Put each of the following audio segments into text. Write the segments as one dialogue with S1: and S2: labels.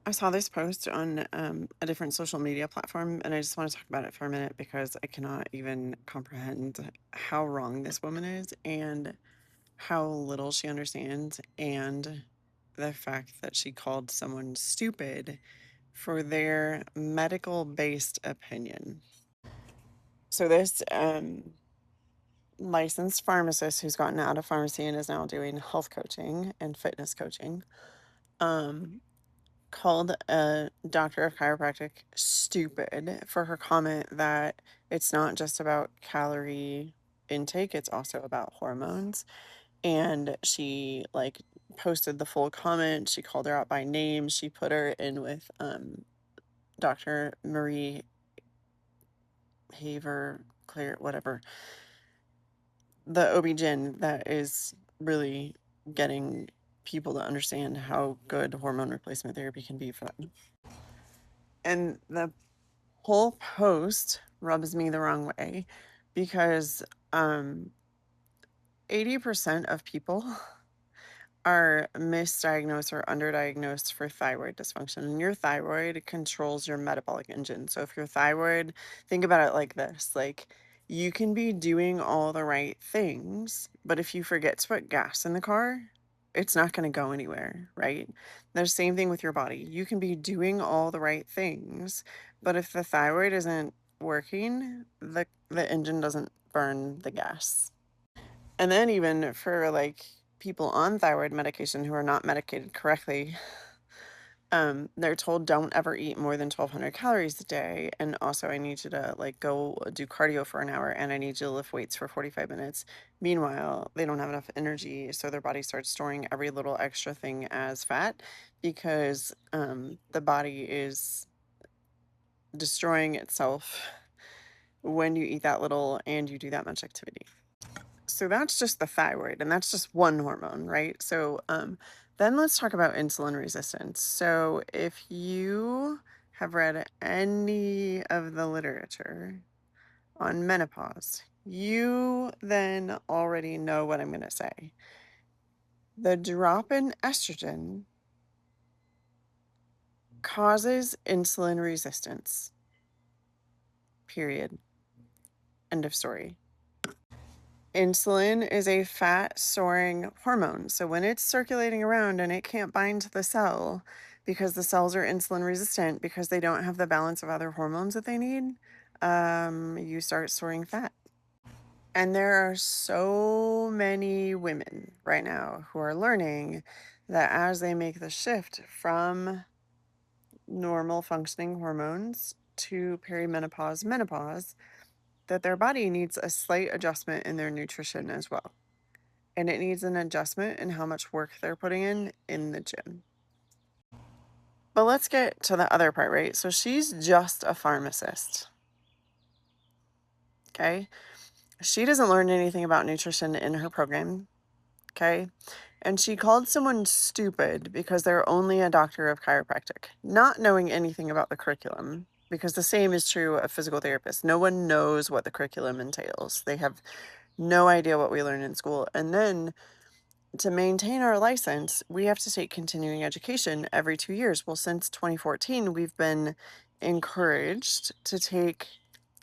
S1: I saw this post on a different social media platform, and I just want to talk about it for a minute because I cannot even comprehend how wrong this woman is and how little she understands, and the fact that she called someone stupid for their medical based opinion. So, this licensed pharmacist who's gotten out of pharmacy and is now doing health coaching and fitness coaching. Um, Called a doctor of chiropractic stupid for her comment that it's not just about calorie intake, it's also about hormones. And she like posted the full comment. She called her out by name. She put her in with Dr. Marie Haver, Claire, whatever, the OB-GYN that is really getting people to understand how good hormone replacement therapy can be for them. And the whole post rubs me the wrong way because 80% of people are misdiagnosed or underdiagnosed for thyroid dysfunction. And your thyroid controls your metabolic engine. So if your thyroid, think about it like this, like you can be doing all the right things, but if you forget to put gas in the car, it's not going to go anywhere, right? The same thing with your body. You can be doing all the right things, but if the thyroid isn't working, the engine doesn't burn the gas. And then even for like people on thyroid medication who are not medicated correctly, they're told don't ever eat more than 1,200 calories a day. And also, I need you to like go do cardio for an hour and I need you to lift weights for 45 minutes. Meanwhile, they don't have enough energy, so their body starts storing every little extra thing as fat because the body is destroying itself when you eat that little and you do that much activity. So that's just the thyroid, and that's just one hormone, right? So then let's talk about insulin resistance. So if you have read any of the literature on menopause, you then already know what I'm going to say. The drop in estrogen causes insulin resistance. Period. End of story. Insulin is a fat storing hormone. So when it's circulating around and it can't bind to the cell because the cells are insulin resistant because they don't have the balance of other hormones that they need, you start storing fat. And there are so many women right now who are learning that as they make the shift from normal functioning hormones to perimenopause, menopause, that their body needs a slight adjustment in their nutrition as well. And it needs an adjustment in how much work they're putting in the gym. But let's get to the other part, right? So she's just a pharmacist. Okay. She doesn't learn anything about nutrition in her program. Okay. And she called someone stupid because they're only a doctor of chiropractic, not knowing anything about the curriculum. Because the same is true of physical therapists. No one knows what the curriculum entails. They have no idea what we learn in school. And then to maintain our license, we have to take continuing education every 2 years. Well, since 2014, we've been encouraged to take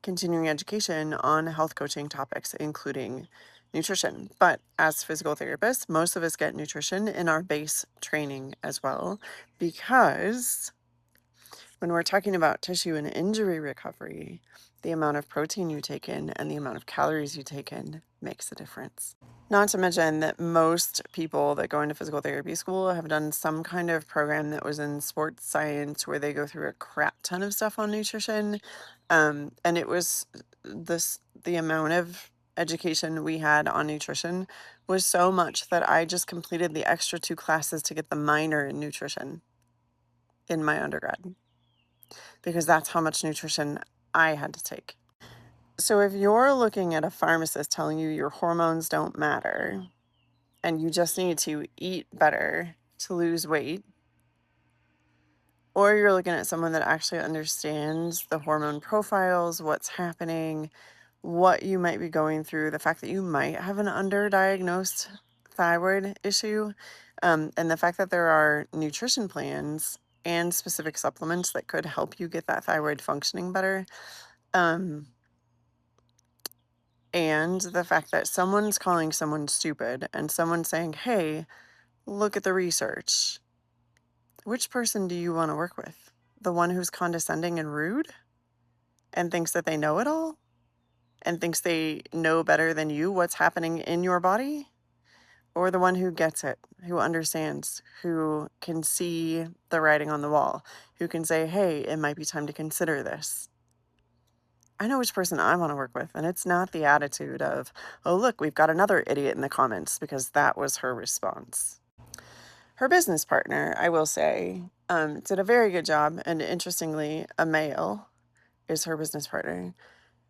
S1: continuing education on health coaching topics, including nutrition. But as physical therapists, most of us get nutrition in our base training as well, because when we're talking about tissue and injury recovery, the amount of protein you take in and the amount of calories you take in makes a difference. Not to mention that most people that go into physical therapy school have done some kind of program that was in sports science where they go through a crap ton of stuff on nutrition. And it was the amount of education we had on nutrition was so much that I just completed the extra 2 classes to get the minor in nutrition in my undergrad because that's how much nutrition I had to take. So if you're looking at a pharmacist telling you your hormones don't matter and you just need to eat better to lose weight, or you're looking at someone that actually understands the hormone profiles, what's happening, what you might be going through, the fact that you might have an underdiagnosed thyroid issue, and the fact that there are nutrition plans and specific supplements that could help you get that thyroid functioning better. Um, and the fact that someone's calling someone stupid and someone saying, hey, look at the research. Which person do you want to work with? The one who's condescending and rude and thinks that they know it all and thinks they know better than you what's happening in your body? Or the one who gets it, who understands, who can see the writing on the wall, who can say, hey, it might be time to consider this. I know which person I want to work with, and it's not the attitude of, oh, look, we've got another idiot in the comments, because that was her response. Her business partner, I will say, did a very good job, and interestingly, a male is her business partner,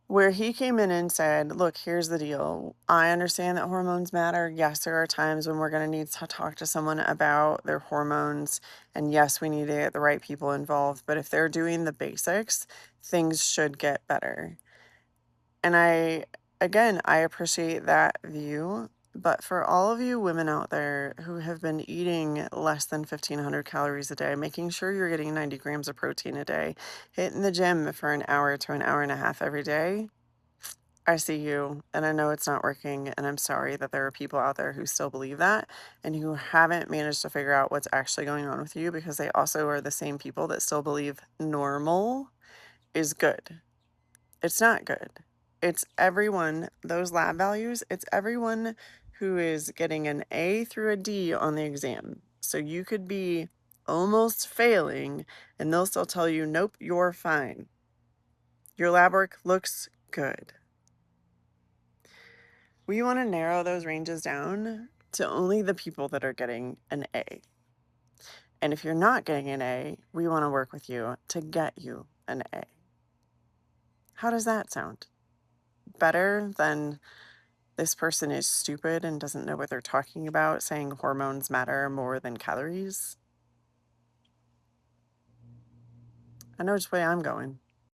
S1: where he came in and said, look, here's the deal. I understand that hormones matter. Yes, there are times when we're going to need to talk to someone about their hormones. And yes, we need to get the right people involved. But if they're doing the basics, things should get better. And I appreciate that view. But for all of you women out there who have been eating less than 1,500 calories a day, making sure you're getting 90 grams of protein a day, hitting the gym for an hour to an hour and a half every day, I see you, and I know it's not working, and I'm sorry that there are people out there who still believe that and who haven't managed to figure out what's actually going on with you, because they also are the same people that still believe normal is good. It's not good. It's everyone, those lab values, it's everyone who is getting an A through a D on the exam. So you could be almost failing, and they'll still tell you, nope, you're fine. Your lab work looks good. We want to narrow those ranges down to only the people that are getting an A. And if you're not getting an A, we want to work with you to get you an A. How does that sound? Better than this person is stupid and doesn't know what they're talking about, saying hormones matter more than calories? I know which way I'm going.